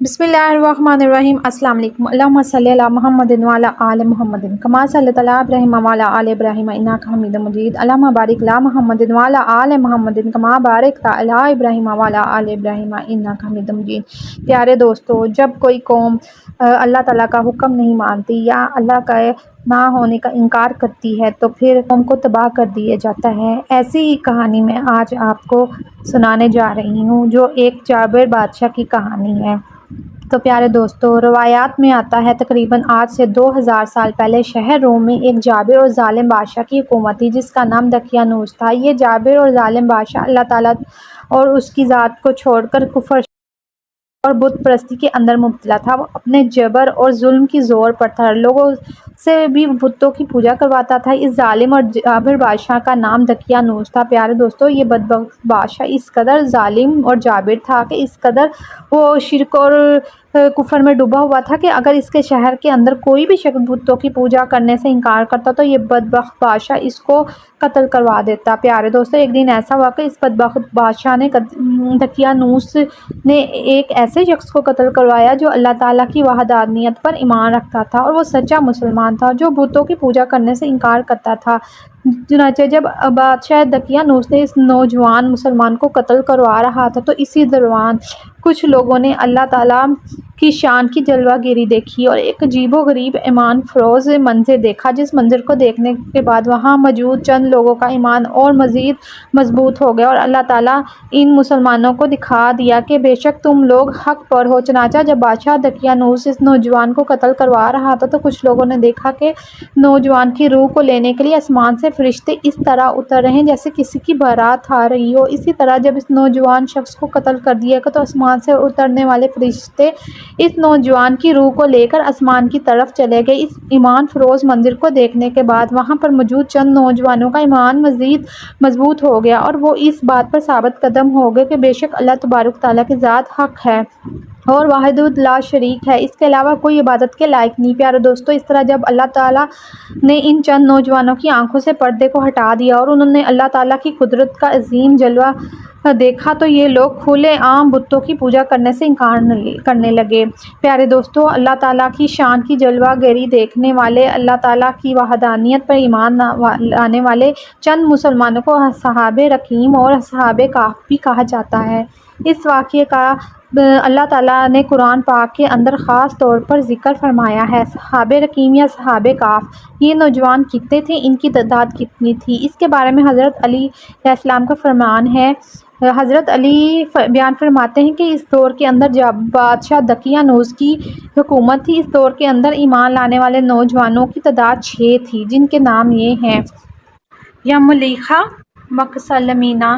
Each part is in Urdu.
بسم اللہ الرحمن الرحیم۔ السلام علیکم۔ اللہم صلی علی محمد وعلی آل محمد کما صلیت علی ابراہیم وعلی آل ابراہیم انک حمید مجید۔ اللہم بارک علی محمد وعلی آل محمد کما بارکت علی ابراہیم وعلی آل ابراہیم انک حمید مجید۔ پیارے دوستو، جب کوئی قوم اللہ تعالیٰ کا حکم نہیں مانتی یا اللہ کا نہ ہونے کا انکار کرتی ہے تو پھر قوم کو تباہ کر دیا جاتا ہے۔ ایسی ہی کہانی میں آج آپ کو سنانے جا رہی ہوں جو ایک جابر بادشاہ کی کہانی ہے۔ تو پیارے دوستو، روایات میں آتا ہے تقریباً آج سے 2000 سال پہلے شہر روم میں ایک جابر اور ظالم بادشاہ کی حکومت تھی جس کا نام دقیانوس تھا۔ یہ جابر اور ظالم بادشاہ اللہ تعالیٰ اور اس کی ذات کو چھوڑ کر کفر اور بت پرستی کے اندر مبتلا تھا۔ وہ اپنے جبر اور ظلم کی زور پر تھا، لوگوں سے بھی بتوں کی پوجا کرواتا تھا۔ اس ظالم اور جابر بادشاہ کا نام دقیانوس تھا۔ پیارے دوستو، یہ بدبخت بادشاہ اس قدر ظالم اور جابر تھا کہ اس قدر وہ شرک اور کفر میں ڈوبا ہوا تھا کہ اگر اس کے شہر کے اندر کوئی بھی شخص بتوں کی پوجا کرنے سے انکار کرتا تو یہ بدبخت بادشاہ اس کو قتل کروا دیتا۔ پیارے دوستو، ایک دن ایسا ہوا کہ اس بدبخت بادشاہ نے دقیانوس نے ایک ایسے شخص کو قتل کروایا جو اللہ تعالیٰ کی وحدانیت پر ایمان رکھتا تھا اور وہ سچا مسلمان تھا جو بتوں کی پوجا کرنے سے انکار کرتا تھا۔ چنانچہ جب بادشاہ دقیانوس نے اس نوجوان مسلمان کو قتل کروا رہا تھا تو اسی دوران کچھ لوگوں نے اللہ تعالیٰ کی شان کی جلوہ گیری دیکھی اور ایک عجیب و غریب ایمان فروز منظر دیکھا، جس منظر کو دیکھنے کے بعد وہاں موجود چند لوگوں کا ایمان اور مزید مضبوط ہو گیا اور اللہ تعالیٰ ان مسلمانوں کو دکھا دیا کہ بے شک تم لوگ حق پر ہو۔ چنانچہ جب بادشاہ دقیانوس اس نوجوان کو قتل کروا رہا تھا تو کچھ لوگوں نے دیکھا کہ نوجوان کی روح کو لینے کے لیے آسمان سے فرشتے اس طرح اتر رہے ہیں جیسے کسی کی بارات آ رہی ہو۔ اسی طرح جب اس نوجوان شخص کو قتل کر دیا گیا تو آسمان سے اترنے والے فرشتے اس نوجوان کی روح کو لے کر آسمان کی طرف چلے گئے۔ اس ایمان فروز منظر کو دیکھنے کے بعد وہاں پر موجود چند نوجوانوں کا ایمان مزید مضبوط ہو گیا اور وہ اس بات پر ثابت قدم ہو گئے کہ بے شک اللہ تبارک تعالیٰ کی ذات حق ہے اور واحد لا شریک ہے، اس کے علاوہ کوئی عبادت کے لائق نہیں۔ پیارے دوستو، اس طرح جب اللہ تعالیٰ نے ان چند نوجوانوں کی آنکھوں سے پردے کو ہٹا دیا اور انہوں نے اللہ تعالیٰ کی قدرت کا عظیم جلوہ دیکھا تو یہ لوگ کھلے عام بتوں کی پوجا کرنے سے انکار کرنے لگے۔ پیارے دوستو، اللہ تعالیٰ کی شان کی جلوہ گیری دیکھنے والے، اللہ تعالیٰ کی وحدانیت پر ایمان لانے والے چند مسلمانوں کو اصحاب رقیم اور اصحاب کہف بھی کہا جاتا ہے۔ اس واقعے کا اللہ تعالیٰ نے قرآن پاک کے اندر خاص طور پر ذکر فرمایا ہے۔ اصحاب رقیم یا اصحاب کہف یہ نوجوان کتنے تھے، ان کی تعداد کتنی تھی، اس کے بارے میں حضرت علی علیہ السلام کا فرمان ہے۔ حضرت علی بیان فرماتے ہیں کہ اس دور کے اندر جب بادشاہ دقیانوس کی حکومت تھی، اس دور کے اندر ایمان لانے والے نوجوانوں کی تعداد 6 تھی، جن کے نام یہ ہیں: یملیخا، مکسلمینہ،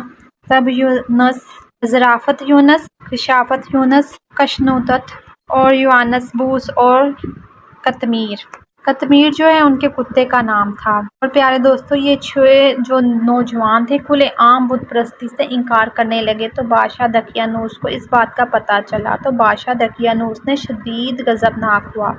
طب یونس، ظرافت یونس، کشافت یونس، کشنوتت اور یوانس بوس اور قطمیر۔ قطمیر جو ہے ان کے کتے کا نام تھا۔ اور پیارے دوستو، یہ 6 جو نوجوان تھے کھلے عام بت پرستی سے انکار کرنے لگے تو بادشاہ دقیانوس کو اس بات کا پتہ چلا تو بادشاہ دقیانوس نے شدید غضبناک ہوا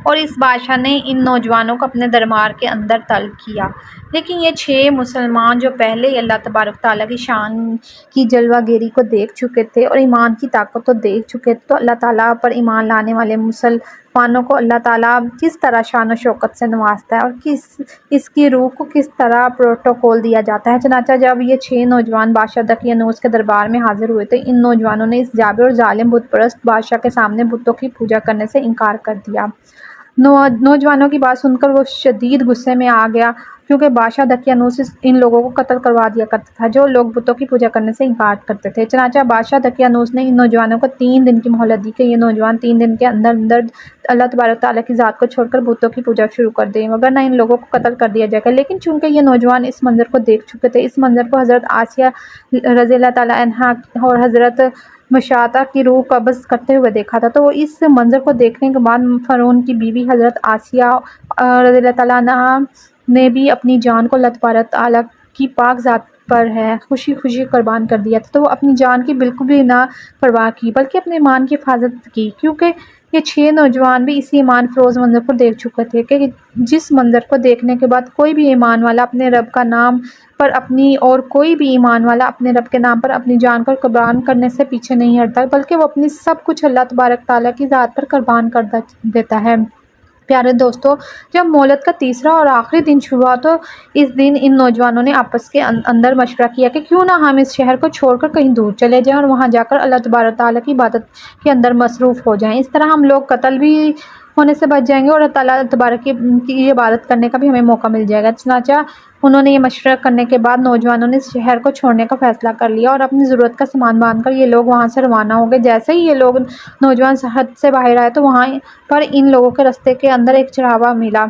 اور اس بادشاہ نے ان نوجوانوں کو اپنے دربار کے اندر طلب کیا۔ لیکن یہ 6 مسلمان جو پہلے ہی اللہ تبارک تعالیٰ کی شان کی جلوہ گیری کو دیکھ چکے تھے اور ایمان کی طاقت کو دیکھ چکے تھے تو اللہ تعالیٰ پر ایمان لانے والے مسلمانوں کو اللہ تعالیٰ کس طرح شان و شوکت سے نوازتا ہے اور اس کی روح کو کس طرح پروٹوکول دیا جاتا ہے۔ چنانچہ جب یہ 6 نوجوان بادشاہ دقیانوس کے دربار میں حاضر ہوئے تو ان نوجوانوں نے اس جابر اور ظالم بت پرست بادشاہ کے سامنے بتوں کی پوجا کرنے سے انکار کر دیا۔ نوجوانوں کی بات سن کر وہ شدید غصے میں آ گیا کیونکہ بادشاہ دقیانوس ان لوگوں کو قتل کروا دیا کرتا تھا جو لوگ بتوں کی پوجا کرنے سے انکار کرتے تھے۔ چنانچہ بادشاہ دقیانوس نے ان نوجوانوں کو 3 دن کی مہلت دی کہ یہ نوجوان 3 دن کے اندر اللہ تبارک تعالیٰ کی ذات کو چھوڑ کر بتوں کی پوجا شروع کر دیں وگرنہ ان لوگوں کو قتل کر دیا جائے گا۔ لیکن چونکہ یہ نوجوان اس منظر کو دیکھ چکے تھے، اس منظر کو حضرت آسیہ رضی اللہ تعالیٰ عنہا اور حضرت مشاطہ کی روح قبض کرتے ہوئے دیکھا تھا تو اس منظر کو دیکھنے کے بعد فرعون کی بیوی حضرت آسیہ رضی اللہ تعالیٰ عنہا نے بھی اپنی جان کو اللہ تبارک تعالیٰ کی پاک ذات پر ہے، خوشی خوشی قربان کر دیا تھا، تو وہ اپنی جان کی بالکل بھی نہ پرواہ کی بلکہ اپنے ایمان کی حفاظت کی، کیونکہ یہ 6 نوجوان بھی اسی ایمان فروز منظر کو دیکھ چکے تھے کہ جس منظر کو دیکھنے کے بعد کوئی بھی ایمان والا اپنے رب کا نام پر کوئی بھی ایمان والا اپنے رب کے نام پر اپنی جان کو قربان کرنے سے پیچھے نہیں ہٹتا، بلکہ وہ اپنی سب کچھ اللہ تبارک تعالیٰ کی ذات پر قربان کر دیتا ہے۔ پیارے دوستو، جب مولد کا تیسرا اور آخری دن شروع ہوا تو اس دن ان نوجوانوں نے آپس کے اندر مشورہ کیا کہ کیوں نہ ہم اس شہر کو چھوڑ کر کہیں دور چلے جائیں اور وہاں جا کر اللہ تبارک تعالیٰ کی عبادت کے اندر مصروف ہو جائیں۔ اس طرح ہم لوگ قتل بھی ہونے سے بچ جائیں گے اور اللہ تبارک کی عبادت کرنے کا بھی ہمیں موقع مل جائے گا۔ چنانچہ انہوں نے یہ مشورہ کرنے کے بعد نوجوانوں نے اس شہر کو چھوڑنے کا فیصلہ کر لیا اور اپنی ضرورت کا سامان باندھ کر یہ لوگ وہاں سے روانہ ہو گئے۔ جیسے ہی یہ لوگ نوجوان سرحد سے باہر آئے تو وہاں پر ان لوگوں کے راستے کے اندر ایک چرواہا ملا،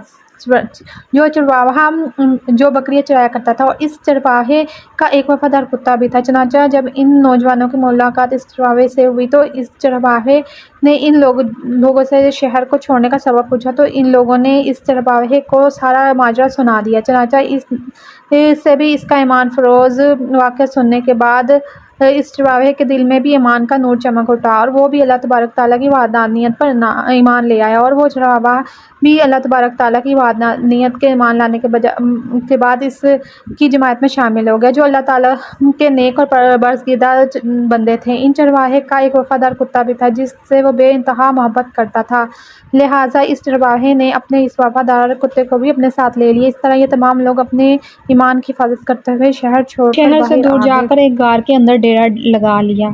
جو بکریاں چرایا کرتا تھا، اور اس چرواہے کا ایک وفادار کتا بھی تھا۔ چنانچہ جب ان نوجوانوں کی ملاقات اس چرواہے سے ہوئی تو اس چرواہے نے ان لوگوں سے شہر کو چھوڑنے کا سبب پوچھا، تو ان لوگوں نے اس چرواہے کو سارا ماجرا سنا دیا۔ چنانچہ اس سے بھی اس کا ایمان فروز واقعہ سننے کے بعد اس چرواہے کے دل میں بھی ایمان کا نور چمک اٹھا اور وہ بھی اللہ تبارک تعالیٰ کی وحدانیت پر ایمان لے آیا، اور وہ چرواہا بھی اللہ تبارک تعالیٰ کی وحدانیت کے ایمان لانے کے بعد اس کی جماعت میں شامل ہو گیا جو اللہ تعالیٰ کے نیک اور پرہیزگار بندے تھے۔ ان چرواہے کا ایک وفادار کتا بھی تھا جس سے وہ بے انتہا محبت کرتا تھا، لہٰذا اس چرواہے نے اپنے اس وفادار کتے کو بھی اپنے ساتھ لے لیا۔ اس طرح یہ تمام لوگ اپنے ایمان کی حفاظت کرتے ہوئے شہر سے دور جا کر ایک غار کے اندر ڈیرا لگا لیا۔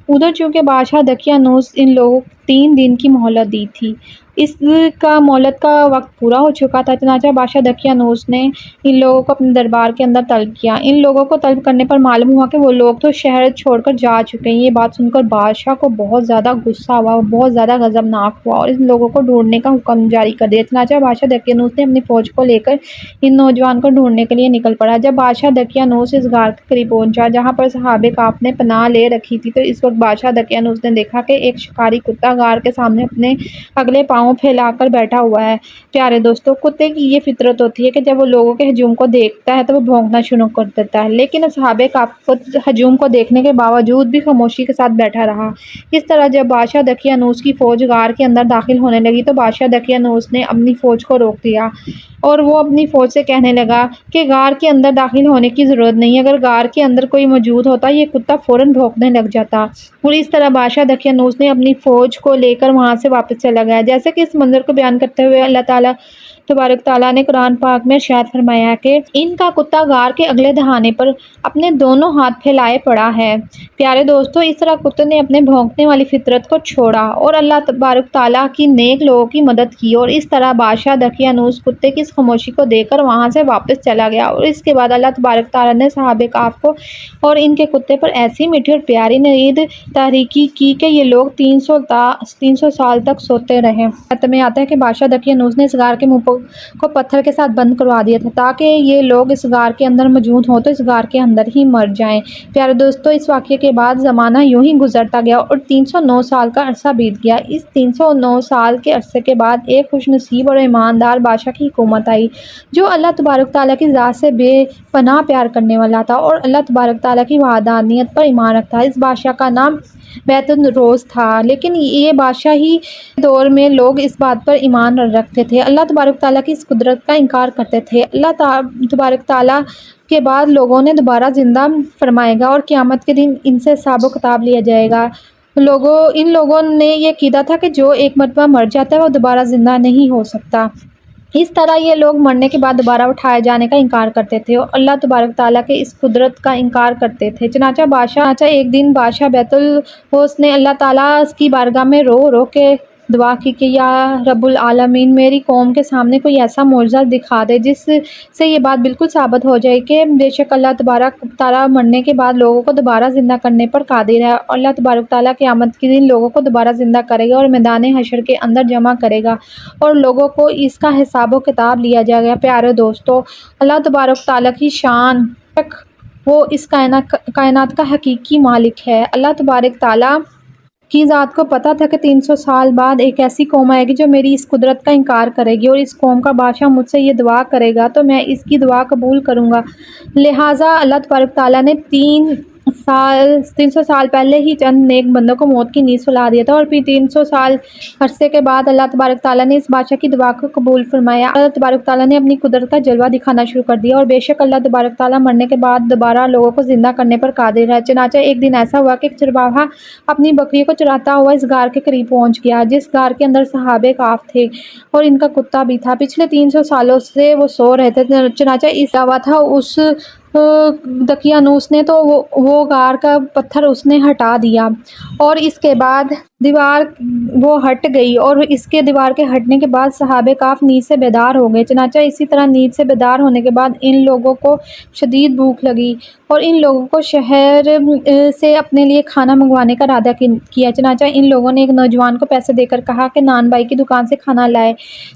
ادھر چونکہ بادشاہ دقیانوس ان لوگوں کو 3 دن کی مہلت دی تھی، اس کا مہلت کا وقت پورا ہو چکا تھا۔ چنانچہ بادشاہ دقیانوس نے ان لوگوں کو اپنے دربار کے اندر طلب کیا۔ ان لوگوں کو طلب کرنے پر معلوم ہوا کہ وہ لوگ تو شہر چھوڑ کر جا چکے ہیں۔ یہ بات سن کر بادشاہ کو بہت زیادہ غصہ ہوا، بہت زیادہ غضبناک ہوا اور ان لوگوں کو ڈھونڈنے کا حکم جاری کر دیا۔ چنانچہ بادشاہ دقیانوس نے اپنی فوج کو لے کر ان نوجوان کو ڈھونڈنے کے لیے نکل پڑا۔ جب بادشاہ دقیانوس اس غار کے قریب پہنچا جہاں پر صحابہ کہف نے پناہ لے رکھی تھی، تو اس وقت بادشاہ دقیانوس نے دیکھا کہ ایک شکاری کتا غار کے سامنے اپنے اگلے پاؤں پھیلا کر بیٹھا ہوا ہے۔ پیارے دوستو، کتے کی یہ فطرت ہوتی ہے کہ جب وہ لوگوں کے ہجوم کو دیکھتا ہے تو وہ بھونکنا شروع کر دیتا ہے، لیکن صحابہ کہف ہجوم کو دیکھنے کے باوجود بھی خاموشی کے ساتھ بیٹھا رہا۔ اس طرح جب بادشاہ دقیانوس کی فوج غار کے اندر داخل ہونے لگی تو بادشاہ دقیانوس نے اپنی فوج کو روک دیا اور وہ اپنی فوج سے کہنے لگا کہ غار کے اندر داخل ہونے کی ضرورت نہیں، اگر غار کے اندر کوئی موجود ہوتا یہ کتا فوراً بھونکنے لگ جاتا۔ اور اس طرح بادشاہ دقیانوس نے اپنی فوج کو لے کر وہاں سے واپس چلا گیا۔ جیسے کہ اس منظر کو بیان کرتے ہوئے اللہ تبارک تعالیٰ نے قرآن پاک میں ارشاد فرمایا کہ ان کا کتا غار کے اگلے دہانے پر اپنے دونوں ہاتھ پھیلائے پڑا ہے۔ پیارے دوستو، اس طرح کتے نے اپنے بھونکنے والی فطرت کو چھوڑا اور اللہ تبارک تعالیٰ کی نیک لوگوں کی مدد کی، اور اس طرح بادشاہ دقیانوس کتے کی اس خاموشی کو دیکھ کر وہاں سے واپس چلا گیا۔ اور اس کے بعد اللہ تبارک تعالیٰ نے صحابہ کہف کو اور ان کے کتے پر ایسی میٹھی اور پیاری نیند تاریکی کی کہ یہ لوگ 300 سال تک سوتے رہے۔ خط میں آتا ہے کہ بادشاہ دقیانوس نے اس غار کے منہ کو پتھر کے ساتھ بند کروا دیا تھا تاکہ یہ لوگ اس غار کے اندر موجود ہوں تو اس غار کے اندر ہی مر جائیں۔ پیارے دوستو، اس واقعے کے بعد زمانہ یوں ہی گزرتا گیا اور 309 سال کا عرصہ بیت گیا۔ اس 309 سال کے عرصے کے بعد ایک خوش نصیب اور ایماندار بادشاہ کی حکومت آئی جو اللہ تبارک تعالیٰ کی ذات سے بے پناہ پیار کرنے والا تھا اور اللہ تبارک تعالیٰ کی وحدانیت پر ایمان رکھتا۔ اس بادشاہ کا نام بیت الروز تھا، لیکن یہ بادشاہی دور میں لوگ اس بات پر ایمان رکھتے تھے، اللہ تبارک تعالیٰ کی اس قدرت کا انکار کرتے تھے اللہ تبارک تعالیٰ کے بعد لوگوں نے دوبارہ زندہ فرمائے گا اور قیامت کے دن ان سے حساب و کتاب لیا جائے گا۔ ان لوگوں نے یہ عقیدہ تھا کہ جو ایک مرتبہ مر جاتا ہے وہ دوبارہ زندہ نہیں ہو سکتا۔ اس طرح یہ لوگ مرنے کے بعد دوبارہ اٹھائے جانے کا انکار کرتے تھے اور اللہ تبارک تعالیٰ کے اس قدرت کا انکار کرتے تھے۔ چنانچہ ایک دن بادشاہ بیت الروز نے اللہ تعالیٰ کی بارگاہ میں رو رو کے دعا کی کہ یا رب العالمین، میری قوم کے سامنے کوئی ایسا معجزہ دکھا دے جس سے یہ بات بالکل ثابت ہو جائے کہ بے شک اللہ تبارک تعالیٰ مرنے کے بعد لوگوں کو دوبارہ زندہ کرنے پر قادر ہے، اور اللہ تبارک تعالیٰ قیامت کے دن لوگوں کو دوبارہ زندہ کرے گا اور میدان حشر کے اندر جمع کرے گا اور لوگوں کو اس کا حساب و کتاب لیا جائے گا۔ پیارے دوستو، اللہ تبارک تعالیٰ کی شان، وہ اس کائنات کا حقیقی مالک ہے۔ اللہ تبارک تعالیٰ کی ذات کو پتہ تھا کہ 300 سال بعد ایک ایسی قوم آئے گی جو میری اس قدرت کا انکار کرے گی، اور اس قوم کا بادشاہ مجھ سے یہ دعا کرے گا تو میں اس کی دعا قبول کروں گا۔ لہٰذا اللہ تبارک تعالیٰ نے 300 سال پہلے ہی چند نیک بندوں کو موت کی نیند سلا دیا تھا، اور پھر 300 سال عرصے کے بعد اللہ تبارک تعالیٰ نے اس بادشاہ کی دعا کو قبول فرمایا۔ اللہ تبارک تعالیٰ نے اپنی قدرت کا جلوہ دکھانا شروع کر دیا، اور بے شک اللہ تبارک تعالیٰ مرنے کے بعد دوبارہ لوگوں کو زندہ کرنے پر قادر ہے۔ چنانچہ ایک دن ایسا ہوا کہ ایک چرواہا اپنی بکری کو چراتا ہوا اس غار کے قریب پہنچ گیا، جس غار کے اندر صحابہ کہف تھے اور ان کا کتا بھی تھا۔ پچھلے 300 سالوں سے وہ سو رہے تھے۔ چنانچہ اس ہوا تھا اس دقیانوس نے تو وہ غار کا پتھر اس نے ہٹا دیا، اور اس کے بعد دیوار وہ ہٹ گئی، اور اس کے دیوار کے ہٹنے کے بعد صحابہ کہف نیند سے بیدار ہو گئے۔ چنانچہ اسی طرح نیند سے بیدار ہونے کے بعد ان لوگوں کو شدید بھوک لگی، اور ان لوگوں کو شہر سے اپنے لیے کھانا منگوانے کا ارادہ کیا۔ چنانچہ ان لوگوں نے ایک نوجوان کو پیسے دے کر کہا کہ نان بھائی کی دکان سے کھانا لائے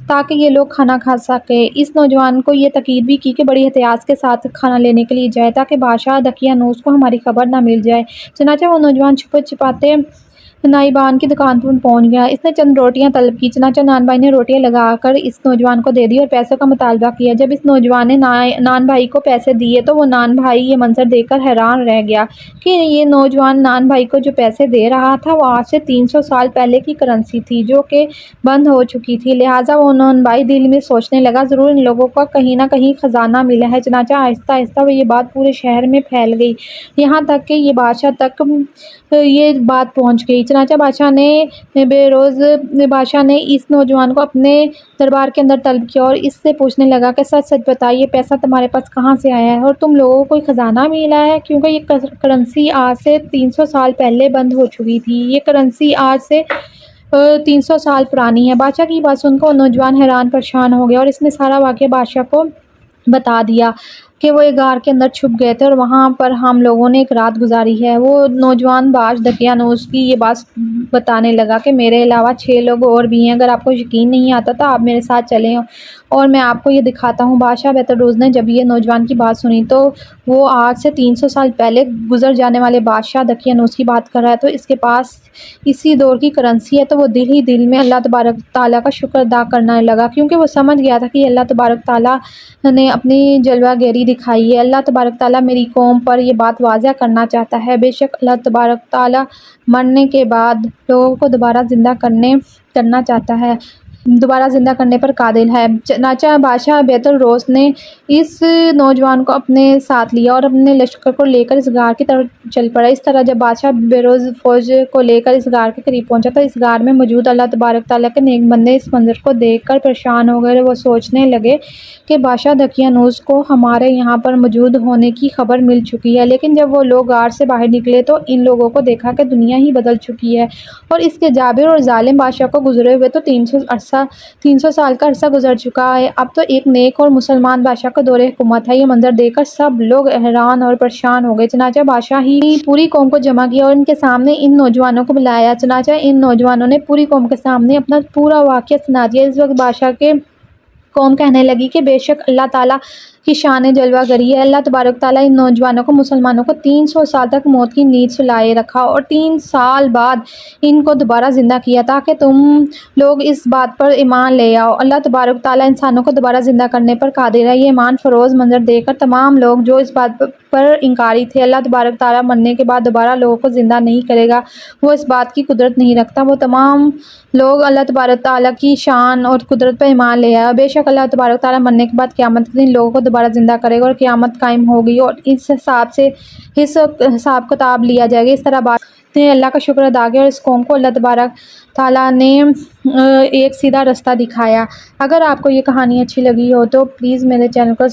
تاکہ یہ لوگ کھانا کھا سکیں۔ اس نوجوان کو یہ تاکید بھی کی کہ بڑی احتیاط کے ساتھ کھانا لینے کے لیے جائے تاکہ بادشاہ دقیانوس کو ہماری خبر نہ مل جائے۔ چنانچہ وہ نوجوان چھپے چھپاتے نائبان کی دکان پر پہنچ گیا۔ اس نے چند روٹیاں طلب کی، چنانچہ نان بھائی نے روٹیاں لگا کر اس نوجوان کو دے دی اور پیسوں کا مطالبہ کیا۔ جب اس نوجوان نے نان بھائی کو پیسے دیے تو وہ نان بھائی یہ منظر دیکھ کر حیران رہ گیا کہ یہ نوجوان نان بھائی کو جو پیسے دے رہا تھا وہ آج سے 300 سال پہلے کی کرنسی تھی جو کہ بند ہو چکی تھی۔ لہٰذا وہ نان بھائی دل میں سوچنے لگا ضرور ان لوگوں کو کہیں نہ کہیں خزانہ ملا ہے۔ چنانچہ آہستہ آہستہ وہ یہ بات پورے شہر میں پھیل گئی، یہاں تک کہ یہ بادشاہ تک یہ بات پہنچ گئی۔ چنانچہ بادشاہ نے اس نوجوان کو اپنے دربار کے اندر طلب کیا اور اس سے پوچھنے لگا کہ سچ سچ بتائیے پیسہ تمہارے پاس کہاں سے آیا ہے اور تم لوگوں کو کوئی خزانہ ملا ہے، کیونکہ یہ کرنسی آج سے 300 سال پہلے بند ہو چکی تھی۔ یہ کرنسی آج سے 300 سال پرانی ہے۔ بادشاہ کی بات سن کر نوجوان حیران پریشان ہو گیا اور اس نے سارا واقعہ بادشاہ کو بتا دیا کہ وہ ایک غار کے اندر چھپ گئے تھے اور وہاں پر ہم لوگوں نے ایک رات گزاری ہے۔ وہ نوجوان باز دقیانوس کی یہ بات بتانے لگا کہ میرے علاوہ 6 لوگ اور بھی ہیں، اگر آپ کو یقین نہیں آتا تو آپ میرے ساتھ چلیں اور میں آپ کو یہ دکھاتا ہوں۔ بادشاہ بہتروز نے جب یہ نوجوان کی بات سنی تو وہ آج سے 300 سال پہلے گزر جانے والے بادشاہ دقیانوس کی بات کر رہا ہے، تو اس کے پاس اسی دور کی کرنسی ہے، تو وہ دل ہی دل میں اللہ تبارک تعالیٰ کا شکر ادا کرنے لگا، کیونکہ وہ سمجھ گیا تھا کہ اللہ تبارک تعالیٰ نے اپنی جلوہ گیری دکھائی ہے۔ اللہ تبارک تعالیٰ میری قوم پر یہ بات واضح کرنا چاہتا ہے۔ بے شک اللہ تبارک تعالیٰ مرنے کے بعد لوگوں کو دوبارہ زندہ کرنا چاہتا ہے، دوبارہ زندہ کرنے پر قادر ہے۔ چنانچہ بادشاہ بہتروز نے اس نوجوان کو اپنے ساتھ لیا اور اپنے لشکر کو لے کر اس غار کی طرف چل پڑا۔ اس طرح جب بادشاہ بہتروز فوج کو لے کر اس غار کے قریب پہنچا تو اس غار میں موجود اللہ تبارک تعالیٰ کے نیک بندے اس منظر کو دیکھ کر پریشان ہو گئے۔ وہ سوچنے لگے کہ بادشاہ دقیانوس کو ہمارے یہاں پر موجود ہونے کی خبر مل چکی ہے، لیکن جب وہ لوگ غار سے باہر نکلے تو ان لوگوں کو دیکھا کہ دنیا ہی بدل چکی ہے اور اس کے جابر اور ظالم بادشاہ کو گزرے ہوئے تو 300 سال کا عرصہ گزر چکا ہے۔ اب تو ایک نیک اور مسلمان بادشاہ کا دور حکومت ہے۔ یہ منظر دیکھ کر سب لوگ حیران اور پریشان ہو گئے۔ چنانچہ بادشاہ ہی پوری قوم کو جمع کیا اور ان کے سامنے ان نوجوانوں کو بلایا۔ چنانچہ ان نوجوانوں نے پوری قوم کے سامنے اپنا پورا واقعہ سنا دیا۔ اس وقت بادشاہ کے قوم کہنے لگی کہ بے شک اللہ تعالیٰ کی شان جلوہ گری ہے۔ اللہ تبارک تعالیٰ ان نوجوانوں کو مسلمانوں کو 300 سال تک موت کی نیند سلائے رکھا اور 3 سال بعد ان کو دوبارہ زندہ کیا تاکہ تم لوگ اس بات پر ایمان لے آؤ۔ اللہ تبارک تعالیٰ انسانوں کو دوبارہ زندہ کرنے پر قادر ہے۔ یہ ایمان فروز منظر دیکھ کر تمام لوگ جو اس بات پر انکاری تھے اللہ تبارک تعالیٰ مرنے کے بعد دوبارہ لوگوں کو زندہ نہیں کرے گا، وہ اس بات کی قدرت نہیں رکھتا، وہ تمام لوگ اللہ تبارک تعالیٰ کی شان اور قدرت پر ایمان لے آئے۔ بے شک اللہ تبارک تعالیٰ مرنے کے بعد قیامت کے دن لوگوں کو دوبارہ زندہ کرے گا اور قیامت قائم ہوگی اور اس حساب کتاب لیا جائے گا۔ اس طرح بات نے اللہ کا شکر ادا کیا اور اس قوم کو اللہ تبارک تعالیٰ نے ایک سیدھا رستہ دکھایا۔ اگر آپ کو یہ کہانی اچھی لگی ہو تو پلیز میرے چینل کو